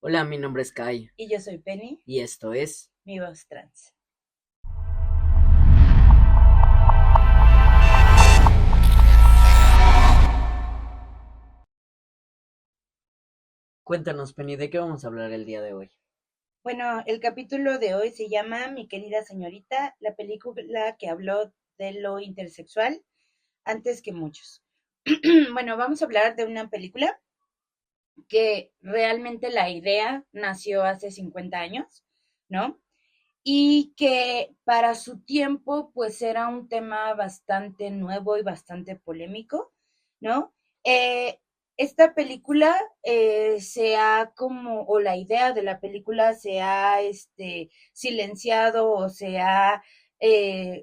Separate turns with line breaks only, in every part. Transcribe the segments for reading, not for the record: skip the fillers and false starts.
Hola, mi nombre es Kai
Y yo soy Penny,
y esto es
mi voz trans.
Cuéntanos, Penny, ¿de qué vamos a hablar el día de hoy?
Bueno, el capítulo de hoy se llama Mi querida señorita, la película que habló de lo intersexual antes que muchos. Bueno, vamos a hablar de una película que realmente la idea nació hace 50 años, ¿no? Y que para su tiempo pues era un tema bastante nuevo y bastante polémico, ¿no? Eh, esta película se ha como, o la idea de la película se ha silenciado o se ha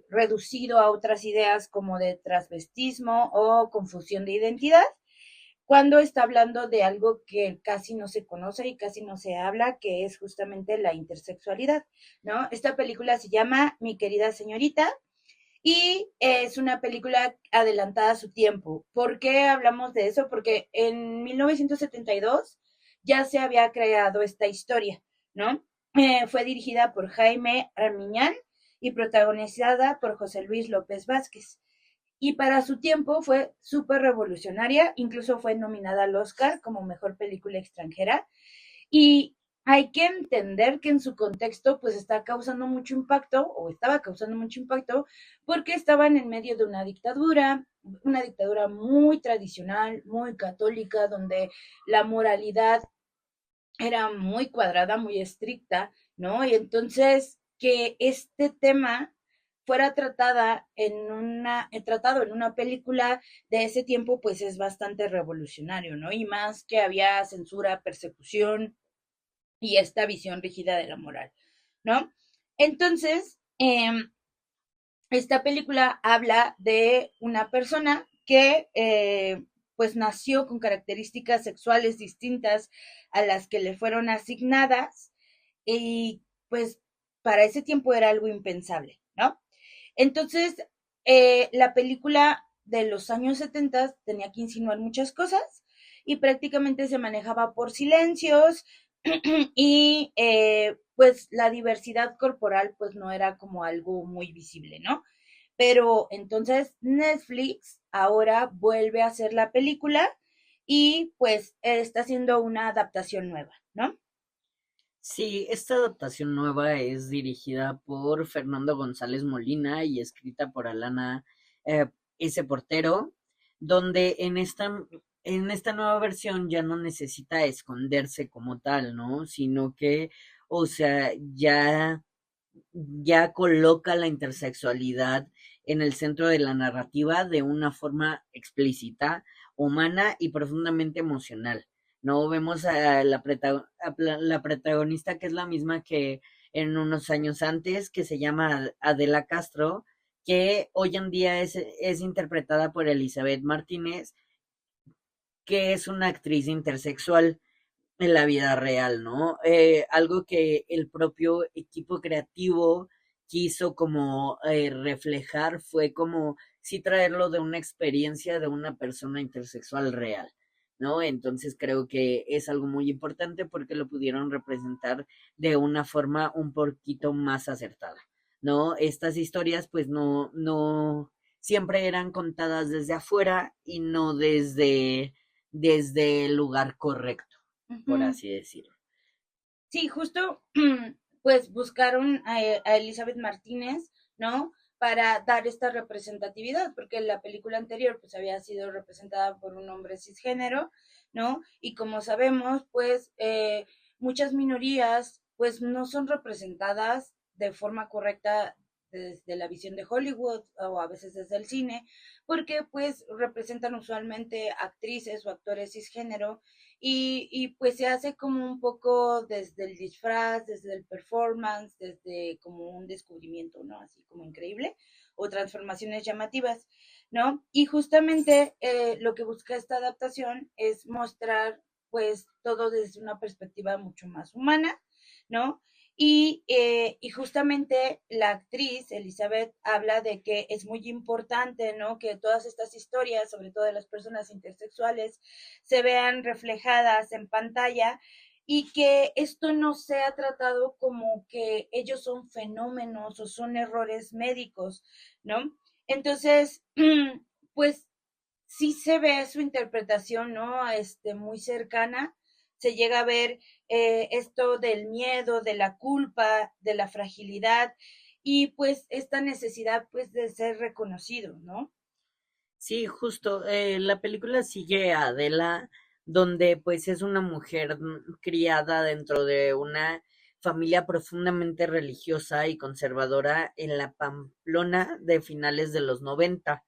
reducido a otras ideas como de transvestismo o confusión de identidad, cuando está hablando de algo que casi no se conoce y casi no se habla, que es justamente la intersexualidad, ¿no? Esta película se llama Mi querida señorita y es una película adelantada a su tiempo. ¿Por qué hablamos de eso? Porque en 1972 ya se había creado esta historia, ¿no? Fue dirigida por Jaime Armiñán y protagonizada por José Luis López Vázquez, y para su tiempo fue súper revolucionaria, incluso fue nominada al Oscar como mejor película extranjera, y hay que entender que en su contexto pues está causando mucho impacto o estaba causando mucho impacto porque estaban en medio de una dictadura muy tradicional, muy católica, donde la moralidad era muy cuadrada, muy estricta, ¿no? Y entonces que este tema fuera tratado en una película de ese tiempo, pues es bastante revolucionario, ¿no? Y más que había censura, persecución y esta visión rígida de la moral, ¿no? Entonces, esta película habla de una persona que pues nació con características sexuales distintas a las que le fueron asignadas, y pues para ese tiempo era algo impensable, ¿no? Entonces, la película de los años 70 tenía que insinuar muchas cosas y prácticamente se manejaba por silencios y pues la diversidad corporal pues no era como algo muy visible, ¿no? Pero entonces Netflix ahora vuelve a hacer la película y pues está haciendo una adaptación nueva, ¿no?
Sí, esta adaptación nueva es dirigida por Fernando González Molina y escrita por Alana eh, S. Portero, donde en esta nueva versión ya no necesita esconderse como tal, ¿no? Sino que, o sea, ya coloca la intersexualidad en el centro de la narrativa de una forma explícita, humana y profundamente emocional. No vemos a la protagonista, que es la misma que en unos años antes, que se llama Adela Castro, que hoy en día es interpretada por Elizabeth Martínez, que es una actriz intersexual en la vida real, ¿no? Algo que el propio equipo creativo quiso como reflejar fue como sí traerlo de una experiencia de una persona intersexual real, ¿no? Entonces creo que es algo muy importante porque lo pudieron representar de una forma un poquito más acertada, ¿no? Estas historias pues no siempre eran contadas desde afuera y no desde el lugar correcto,
Uh
por
-huh.
así decirlo.
Sí, justo, pues buscaron a Elizabeth Martínez, ¿no? Para dar esta representatividad, porque la película anterior pues había sido representada por un hombre cisgénero, ¿no? Y como sabemos, pues muchas minorías pues no son representadas de forma correcta desde la visión de Hollywood o a veces desde el cine, porque pues representan usualmente actrices o actores cisgénero, y pues se hace como un poco desde el disfraz, desde el performance, desde como un descubrimiento, ¿no? Así como increíble, o transformaciones llamativas, ¿no? Y justamente lo que busca esta adaptación es mostrar pues todo desde una perspectiva mucho más humana, ¿no? Y justamente la actriz Elizabeth habla de que es muy importante, ¿no? Que todas estas historias, sobre todo de las personas intersexuales, se vean reflejadas en pantalla, y que esto no sea tratado como que ellos son fenómenos o son errores médicos, ¿no? Entonces, pues sí se ve su interpretación, ¿no? Muy cercana, se llega a ver esto del miedo, de la culpa, de la fragilidad y pues esta necesidad pues de ser reconocido, ¿no?
Sí, justo, la película sigue a Adela, donde pues es una mujer criada dentro de una familia profundamente religiosa y conservadora en la Pamplona de finales de los 90.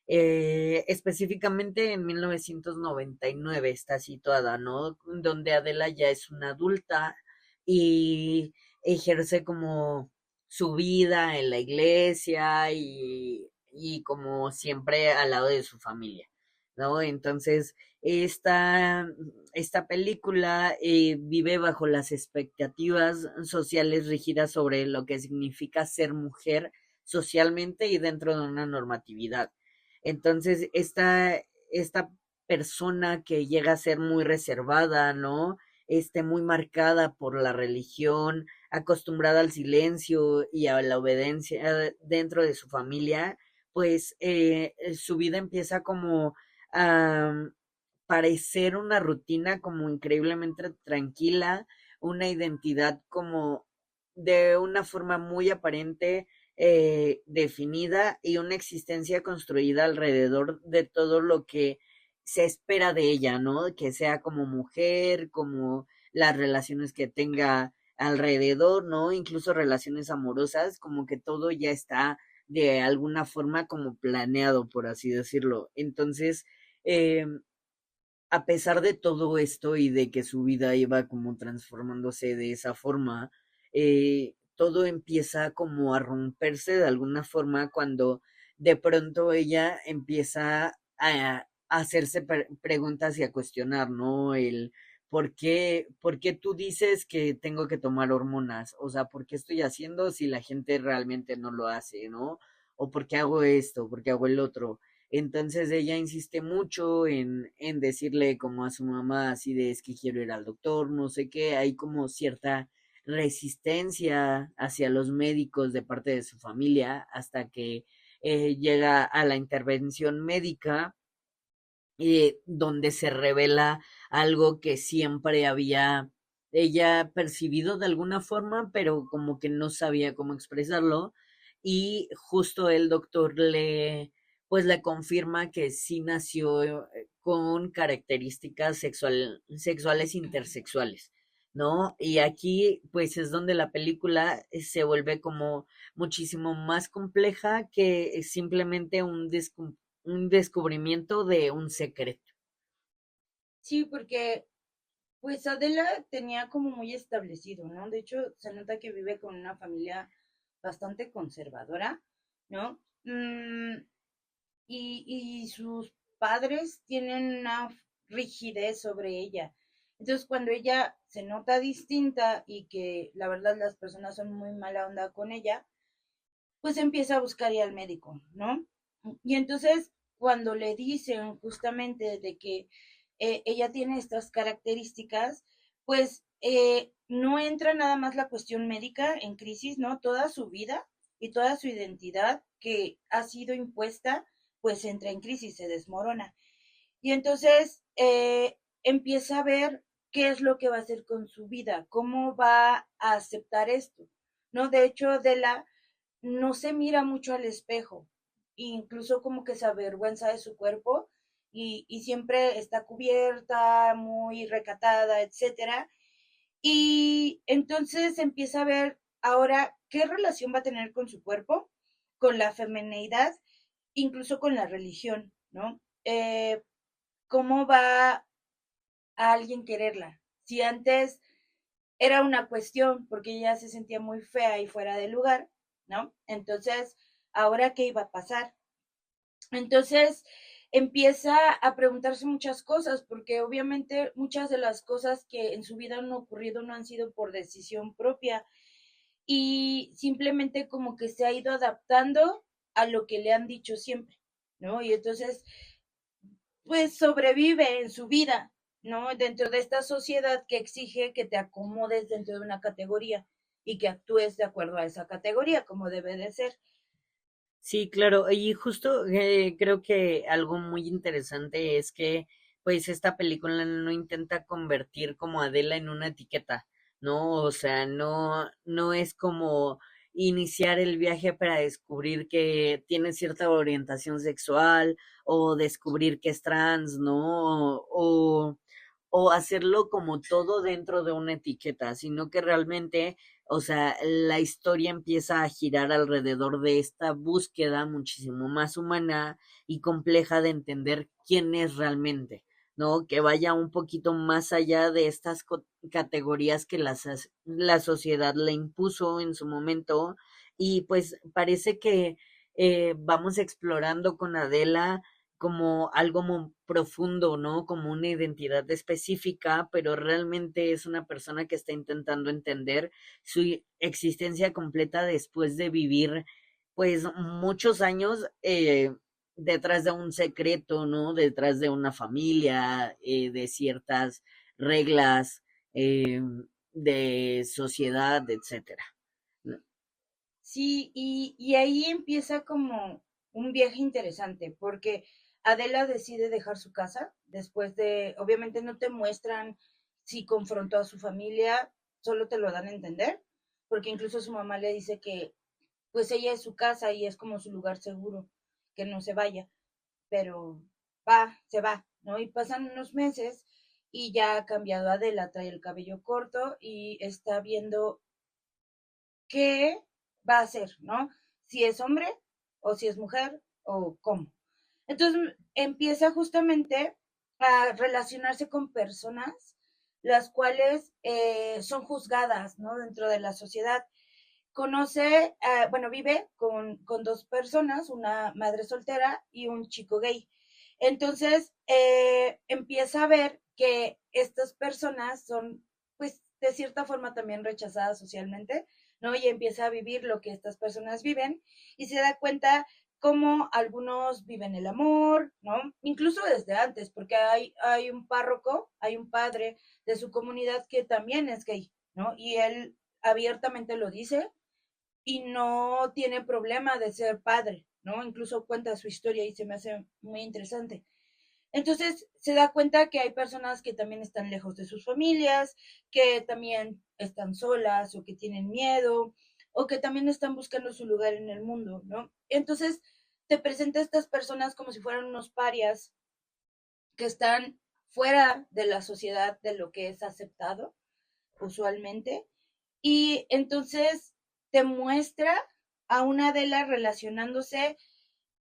Específicamente en 1999 está situada, ¿no? Donde Adela ya es una adulta y ejerce como su vida en la iglesia y como siempre al lado de su familia, ¿no? Entonces, esta película vive bajo las expectativas sociales rígidas sobre lo que significa ser mujer socialmente y dentro de una normatividad. Entonces, esta persona que llega a ser muy reservada, ¿no? Muy marcada por la religión, acostumbrada al silencio y a la obediencia dentro de su familia, pues su vida empieza como a parecer una rutina como increíblemente tranquila, una identidad como de una forma muy aparente, definida y una existencia construida alrededor de todo lo que se espera de ella, ¿no? Que sea como mujer, como las relaciones que tenga alrededor, ¿no? Incluso relaciones amorosas, como que todo ya está de alguna forma como planeado, por así decirlo. Entonces, eh, a pesar de todo esto y de que su vida iba como transformándose de esa forma, todo empieza como a romperse de alguna forma cuando de pronto ella empieza a hacerse preguntas y a cuestionar, ¿no? El por qué tú dices que tengo que tomar hormonas? O sea, ¿por qué estoy haciendo si la gente realmente no lo hace, ¿no? O por qué hago esto, por qué hago el otro. Entonces ella insiste mucho en decirle como a su mamá así de es que quiero ir al doctor, no sé qué, hay como cierta resistencia hacia los médicos de parte de su familia hasta que llega a la intervención médica, donde se revela algo que siempre había ella percibido de alguna forma, pero como que no sabía cómo expresarlo. Y justo el doctor pues le confirma que sí nació con características sexuales intersexuales, ¿no? Y aquí, pues es donde la película se vuelve como muchísimo más compleja que simplemente un descubrimiento de un secreto.
Sí, porque pues Adela tenía como muy establecido, ¿no? De hecho, se nota que vive con una familia bastante conservadora, ¿no? Y sus padres tienen una rigidez sobre ella. Entonces, cuando ella se nota distinta y que la verdad las personas son muy mala onda con ella, pues empieza a buscar ya al médico, ¿no? Y entonces, cuando le dicen justamente de que ella tiene estas características, pues no entra nada más la cuestión médica en crisis, ¿no? Toda su vida y toda su identidad que ha sido impuesta, pues entra en crisis, se desmorona. Y entonces empieza a ver qué es lo que va a hacer con su vida, cómo va a aceptar esto, ¿no? De hecho, de la no se mira mucho al espejo, incluso como que se avergüenza de su cuerpo y siempre está cubierta, muy recatada, etcétera. Y entonces empieza a ver ahora qué relación va a tener con su cuerpo, con la femineidad, incluso con la religión, ¿no? ¿Cómo va a alguien quererla? Si antes era una cuestión porque ella se sentía muy fea y fuera de lugar, ¿no? Entonces, ¿ahora qué iba a pasar? Entonces, empieza a preguntarse muchas cosas, porque obviamente muchas de las cosas que en su vida han ocurrido no han sido por decisión propia y simplemente como que se ha ido adaptando a lo que le han dicho siempre, ¿no? Y entonces, pues sobrevive en su vida, ¿no? Dentro de esta sociedad que exige que te acomodes dentro de una categoría y que actúes de acuerdo a esa categoría, como debe de ser.
Sí, claro, y justo creo que algo muy interesante es que pues esta película no intenta convertir como a Adela en una etiqueta, ¿no? O sea, no es como iniciar el viaje para descubrir que tiene cierta orientación sexual o descubrir que es trans, ¿no? O hacerlo como todo dentro de una etiqueta, sino que realmente, o sea, la historia empieza a girar alrededor de esta búsqueda muchísimo más humana y compleja de entender quién es realmente, ¿no? Que vaya un poquito más allá de estas categorías que la sociedad le impuso en su momento y pues parece que vamos explorando con Adela como algo muy profundo, ¿no? Como una identidad específica, pero realmente es una persona que está intentando entender su existencia completa después de vivir, pues, muchos años detrás de un secreto, ¿no? Detrás de una familia, de ciertas reglas eh, de sociedad, etcétera. ¿No?
Sí, y ahí empieza como un viaje interesante, porque Adela decide dejar su casa después de, obviamente no te muestran si confrontó a su familia, solo te lo dan a entender, porque incluso su mamá le dice que pues ella es su casa y es como su lugar seguro, que no se vaya, pero se va, ¿no? Y pasan unos meses y ya ha cambiado Adela, trae el cabello corto y está viendo qué va a hacer, ¿no? Si es hombre o si es mujer o cómo. Entonces empieza justamente a relacionarse con personas las cuales son juzgadas, ¿no? Dentro de la sociedad. Conoce, bueno, vive con dos personas, una madre soltera y un chico gay. Entonces, empieza a ver que estas personas son, pues, de cierta forma también rechazadas socialmente, ¿no? Y empieza a vivir lo que estas personas viven y se da cuenta cómo algunos viven el amor, ¿no? Incluso desde antes, porque hay un párroco, hay un padre de su comunidad que también es gay, ¿no? Y él abiertamente lo dice y no tiene problema de ser padre, ¿no? Incluso cuenta su historia y se me hace muy interesante. Entonces se da cuenta que hay personas que también están lejos de sus familias, que también están solas o que tienen miedo o que también están buscando su lugar en el mundo, ¿no? Entonces te presenta a estas personas como si fueran unos parias que están fuera de la sociedad de lo que es aceptado usualmente. Y entonces te muestra a una Adela relacionándose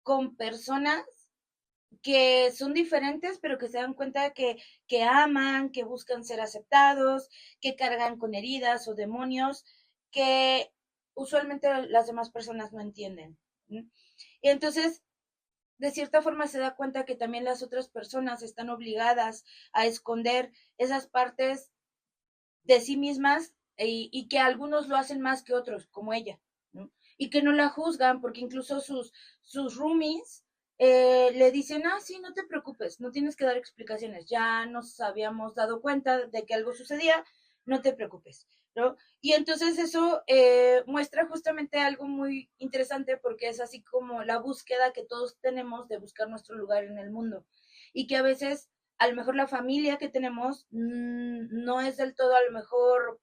con personas que son diferentes, pero que se dan cuenta que aman, que buscan ser aceptados, que cargan con heridas o demonios que usualmente las demás personas no entienden. ¿Sí? Y entonces, de cierta forma, se da cuenta que también las otras personas están obligadas a esconder esas partes de sí mismas y que algunos lo hacen más que otros, como ella, ¿no? Y que no la juzgan porque incluso sus roomies le dicen, ah, sí, no te preocupes, no tienes que dar explicaciones, ya nos habíamos dado cuenta de que algo sucedía, no te preocupes, ¿no? Y entonces eso muestra justamente algo muy interesante porque es así como la búsqueda que todos tenemos de buscar nuestro lugar en el mundo y que a veces a lo mejor la familia que tenemos no es del todo a lo mejor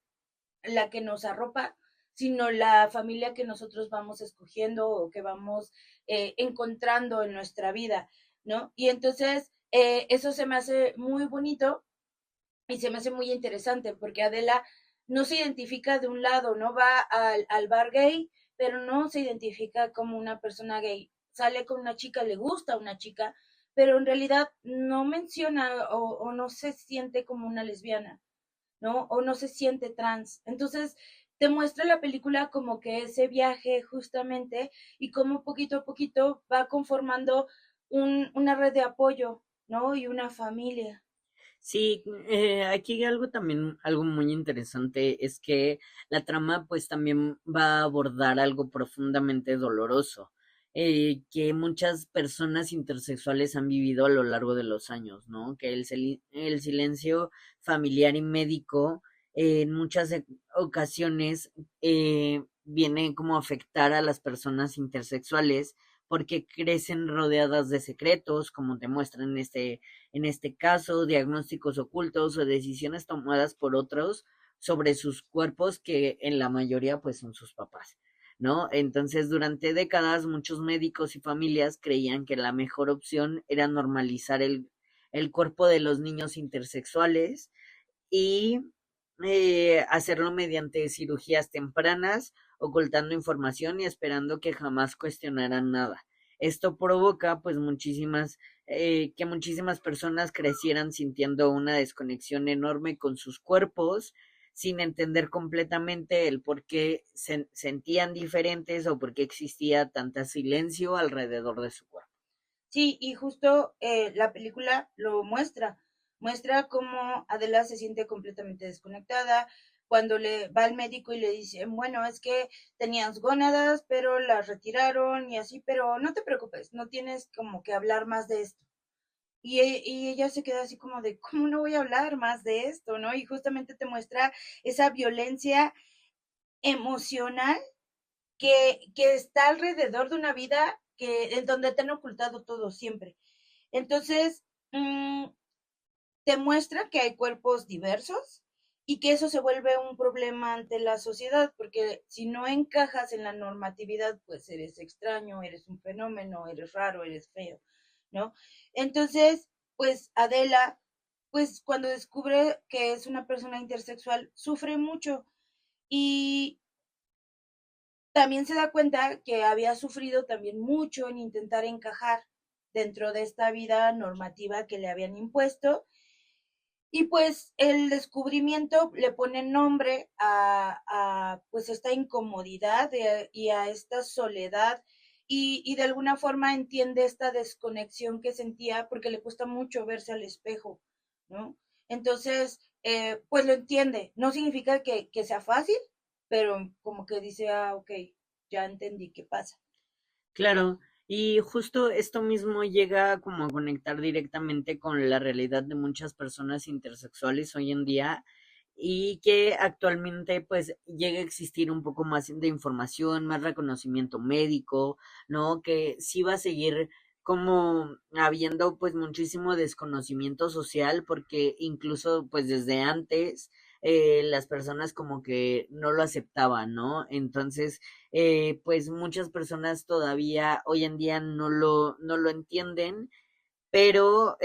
la que nos arropa, sino la familia que nosotros vamos escogiendo o que vamos encontrando en nuestra vida, ¿no? Y entonces eso se me hace muy bonito y se me hace muy interesante porque Adela no se identifica de un lado, no va al bar gay, pero no se identifica como una persona gay. Sale con una chica, le gusta una chica, pero en realidad no menciona o no se siente como una lesbiana, ¿no? O no se siente trans. Entonces, te muestra la película como que ese viaje justamente y cómo poquito a poquito va conformando una red de apoyo, ¿no? Y una familia.
Sí, aquí algo también, algo muy interesante es que la trama pues también va a abordar algo profundamente doloroso. que muchas personas intersexuales han vivido a lo largo de los años, ¿no? Que el silencio familiar y médico en muchas ocasiones viene como a afectar a las personas intersexuales porque crecen rodeadas de secretos, como te muestran en este caso, diagnósticos ocultos o decisiones tomadas por otros sobre sus cuerpos que en la mayoría pues son sus papás. ¿No? Entonces, durante décadas, muchos médicos y familias creían que la mejor opción era normalizar el cuerpo de los niños intersexuales y hacerlo mediante cirugías tempranas, ocultando información y esperando que jamás cuestionaran nada. Esto provoca, pues, que muchísimas personas crecieran sintiendo una desconexión enorme con sus cuerpos, sin entender completamente el por qué sentían diferentes o por qué existía tanta silencio alrededor de su cuerpo.
Sí, y justo la película lo muestra cómo Adela se siente completamente desconectada cuando le va al médico y le dice, bueno, es que tenías gónadas, pero las retiraron y así, pero no te preocupes, no tienes como que hablar más de esto. Y ella se queda así como de, ¿cómo no voy a hablar más de esto? ¿No? Y justamente te muestra esa violencia emocional que está alrededor de una vida en donde te han ocultado todo siempre. Entonces, te muestra que hay cuerpos diversos y que eso se vuelve un problema ante la sociedad, porque si no encajas en la normatividad, pues eres extraño, eres un fenómeno, eres raro, eres feo, ¿no? Entonces, pues Adela, pues cuando descubre que es una persona intersexual, sufre mucho y también se da cuenta que había sufrido también mucho en intentar encajar dentro de esta vida normativa que le habían impuesto. Y pues el descubrimiento le pone nombre pues esta incomodidad y a esta soledad y de alguna forma entiende esta desconexión que sentía porque le cuesta mucho verse al espejo, ¿no? Entonces, pues lo entiende. No significa que sea fácil, pero como que dice, ah, ok, ya entendí qué pasa.
Claro, y justo esto mismo llega como a conectar directamente con la realidad de muchas personas intersexuales hoy en día y que actualmente pues llega a existir un poco más de información, más reconocimiento médico, ¿no? Que sí va a seguir como habiendo pues muchísimo desconocimiento social porque incluso pues desde antes las personas como que no lo aceptaban, ¿no? Entonces pues muchas personas todavía hoy en día no lo entienden, pero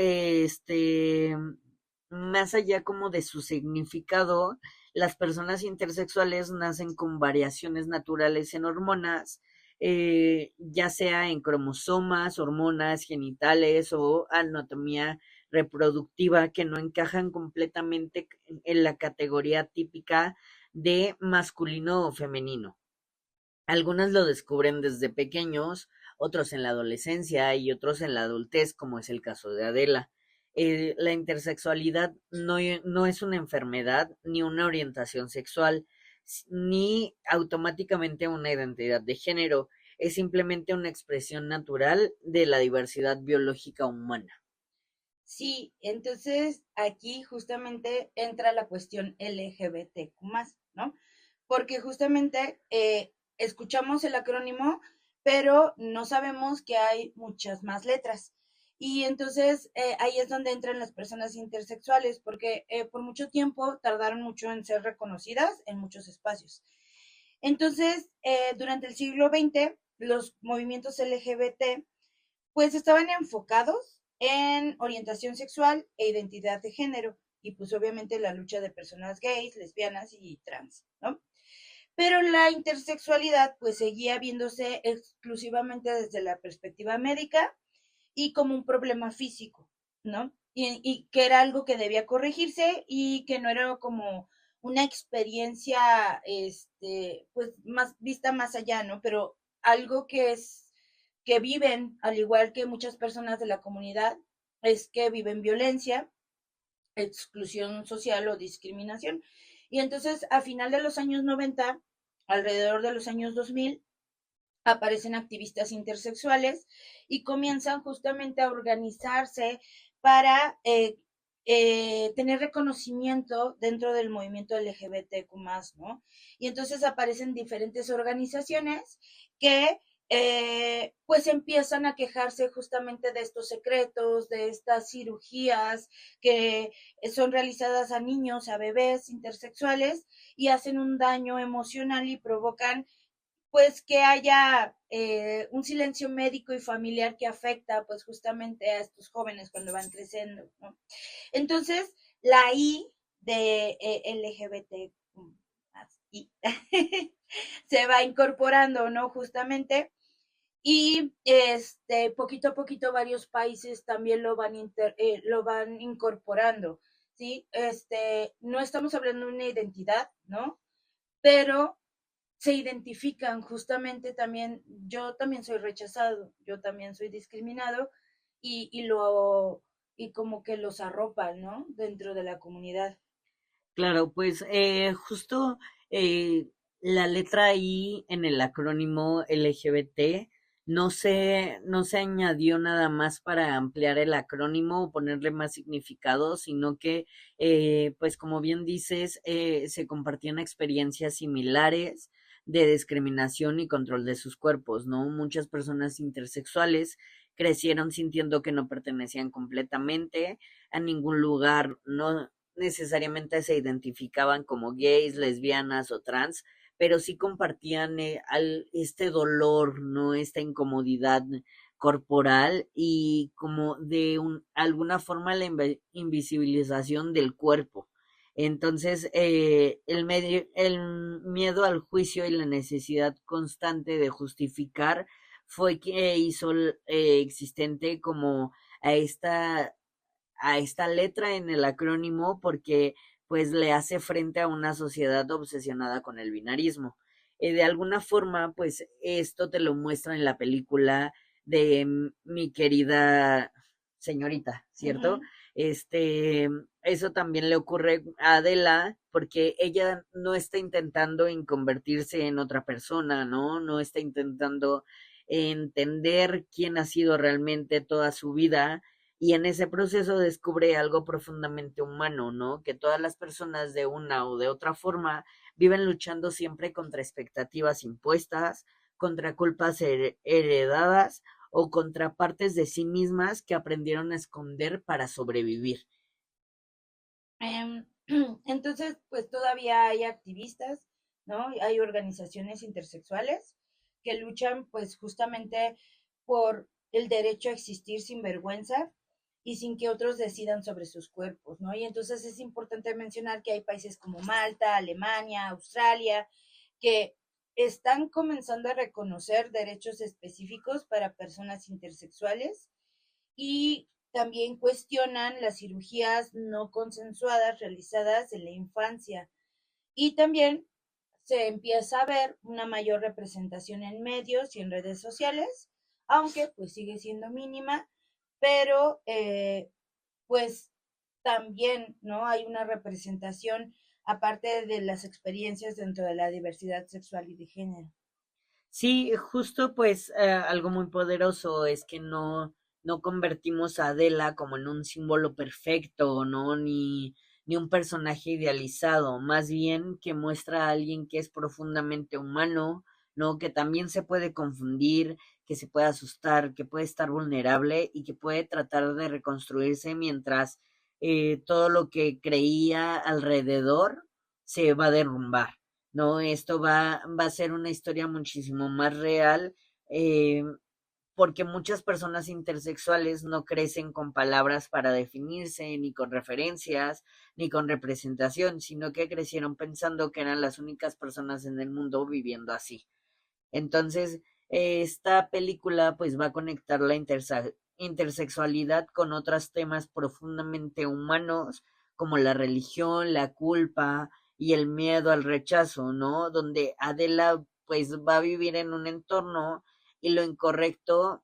más allá como de su significado, las personas intersexuales nacen con variaciones naturales en hormonas, ya sea en cromosomas, hormonas genitales o anatomía reproductiva que no encajan completamente en la categoría típica de masculino o femenino. Algunos lo descubren desde pequeños, otros en la adolescencia y otros en la adultez, como es el caso de Adela. La intersexualidad no es una enfermedad ni una orientación sexual, ni automáticamente una identidad de género, es simplemente una expresión natural de la diversidad biológica humana.
Sí, entonces aquí justamente entra la cuestión LGBTQ+, ¿no? Porque justamente escuchamos el acrónimo, pero no sabemos que hay muchas más letras. Y entonces ahí es donde entran las personas intersexuales, porque por mucho tiempo tardaron mucho en ser reconocidas en muchos espacios. Entonces, durante el siglo XX, los movimientos LGBT pues estaban enfocados en orientación sexual e identidad de género y pues obviamente la lucha de personas gays, lesbianas y trans, ¿no? Pero la intersexualidad pues seguía viéndose exclusivamente desde la perspectiva médica y como un problema físico, ¿no? Y que era algo que debía corregirse y que no era como una experiencia, pues más vista más allá, ¿no? Pero algo que viven, al igual que muchas personas de la comunidad, es que viven violencia, exclusión social o discriminación. Y entonces, a final de los años 90, alrededor de los años 2000, aparecen activistas intersexuales y comienzan justamente a organizarse para tener reconocimiento dentro del movimiento LGBTQ+, ¿no? Y entonces aparecen diferentes organizaciones que pues empiezan a quejarse justamente de estos secretos, de estas cirugías que son realizadas a niños, a bebés intersexuales y hacen un daño emocional y provocan pues que haya un silencio médico y familiar que afecta pues justamente a estos jóvenes cuando van creciendo, ¿no? Entonces, la I de LGBT I, se va incorporando, ¿no? Justamente, y poquito a poquito varios países también lo van incorporando, ¿sí? No estamos hablando de una identidad, ¿no? Pero se identifican justamente también, yo también soy rechazado, yo también soy discriminado y como que los arropan, ¿no? Dentro de la comunidad.
Claro, pues justo eh, la letra I en el acrónimo LGBT no se añadió nada más para ampliar el acrónimo o ponerle más significado, sino que, pues como bien dices, se compartían experiencias similares de discriminación y control de sus cuerpos, ¿no? Muchas personas intersexuales crecieron sintiendo que no pertenecían completamente a ningún lugar, no necesariamente se identificaban como gays, lesbianas o trans, pero sí compartían este dolor, ¿no? Esta incomodidad corporal y como de alguna forma la invisibilización del cuerpo. Entonces, el miedo al juicio y la necesidad constante de justificar fue que hizo existente como a esta letra en el acrónimo porque pues le hace frente a una sociedad obsesionada con el binarismo. De alguna forma, pues esto te lo muestra en la película de Mi querida señorita,
Uh
¿cierto?
-huh.
Este, eso también le ocurre a Adela porque ella no está intentando en convertirse en otra persona, ¿no? No está intentando entender quién ha sido realmente toda su vida y en ese proceso descubre algo profundamente humano, ¿no? Que todas las personas de una o de otra forma viven luchando siempre contra expectativas impuestas, contra culpas heredadas o contra partes de sí mismas que aprendieron a esconder para sobrevivir.
Eh, entonces, pues todavía hay activistas, ¿no? Hay organizaciones intersexuales que luchan pues justamente por el derecho a existir sin vergüenza y sin que otros decidan sobre sus cuerpos, ¿no? Y entonces es importante mencionar que hay países como Malta, Alemania, Australia, que están comenzando a reconocer derechos específicos para personas intersexuales y también cuestionan las cirugías no consensuadas realizadas en la infancia. Y también se empieza a ver una mayor representación en medios y en redes sociales, aunque pues sigue siendo mínima, pero pues también, ¿no? Hay una representación aparte de las experiencias dentro de la diversidad sexual y de género.
Sí, justo pues algo muy poderoso es que no convertimos a Adela como en un símbolo perfecto, ¿no? Ni un personaje idealizado, más bien que muestra a alguien que es profundamente humano, ¿no? Que también se puede confundir, que se puede asustar, que puede estar vulnerable y que puede tratar de reconstruirse mientras todo lo que creía alrededor se va a derrumbar. No, esto va a ser una historia muchísimo más real, eh, porque muchas personas intersexuales no crecen con palabras para definirse, ni con referencias, ni con representación, sino que crecieron pensando que eran las únicas personas en el mundo viviendo así. Entonces, esta película pues va a conectar la intersexualidad con otros temas profundamente humanos, como la religión, la culpa y el miedo al rechazo, ¿no? Donde Adela pues va a vivir en un entorno y lo incorrecto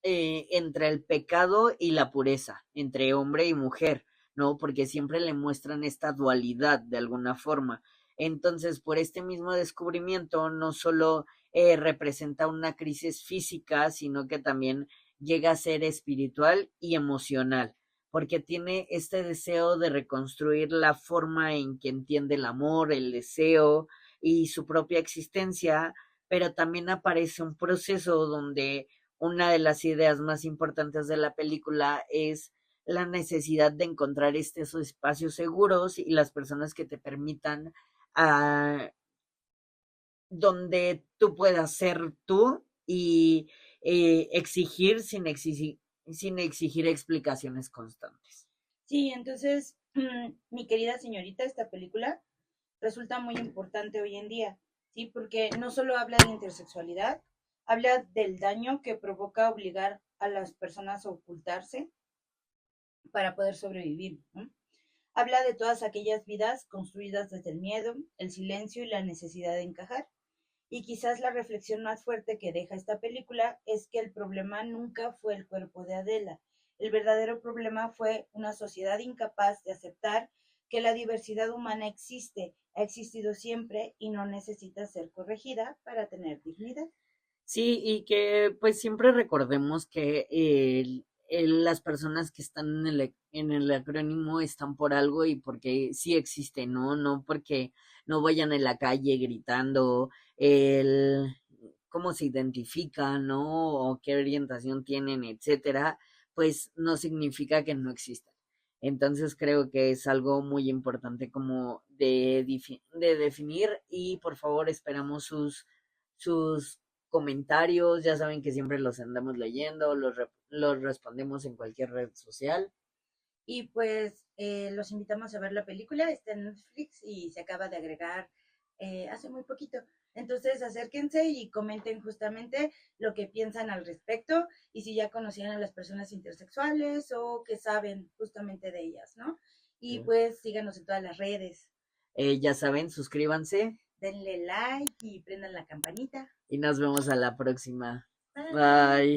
entre el pecado y la pureza, entre hombre y mujer, ¿no? Porque siempre le muestran esta dualidad de alguna forma. Entonces, por este mismo descubrimiento, no solo representa una crisis física, sino que también llega a ser espiritual y emocional, porque tiene este deseo de reconstruir la forma en que entiende el amor, el deseo y su propia existencia, pero también aparece un proceso donde una de las ideas más importantes de la película es la necesidad de encontrar estos espacios seguros y las personas que te permitan uh, donde tú puedas ser tú y sin exigir explicaciones constantes.
Sí, entonces, mi querida señorita, esta película resulta muy importante hoy en día, ¿sí? Porque no solo habla de intersexualidad, habla del daño que provoca obligar a las personas a ocultarse para poder sobrevivir, ¿no? Habla de todas aquellas vidas construidas desde el miedo, el silencio y la necesidad de encajar. Y quizás la reflexión más fuerte que deja esta película es que el problema nunca fue el cuerpo de Adela. El verdadero problema fue una sociedad incapaz de aceptar que la diversidad humana existe, ha existido siempre y no necesita ser corregida para tener dignidad.
Sí, y que pues siempre recordemos que las personas que están en el acrónimo están por algo y porque sí existen, ¿no? No porque no vayan en la calle gritando el cómo se identifican, ¿no? O qué orientación tienen, etcétera, pues no significa que no existan. Entonces creo que es algo muy importante como de definir y por favor esperamos sus comentarios, ya saben que siempre los andamos leyendo, los respondemos en cualquier red social.
Y pues los invitamos a ver la película, está en Netflix y se acaba de agregar hace muy poquito. Entonces acérquense y comenten justamente lo que piensan al respecto y si ya conocían a las personas intersexuales o que saben justamente de ellas, ¿no? Y pues síganos en todas las redes.
Ya saben, suscríbanse.
Denle like y prendan la campanita.
Y nos vemos a la próxima.
Bye.
Bye.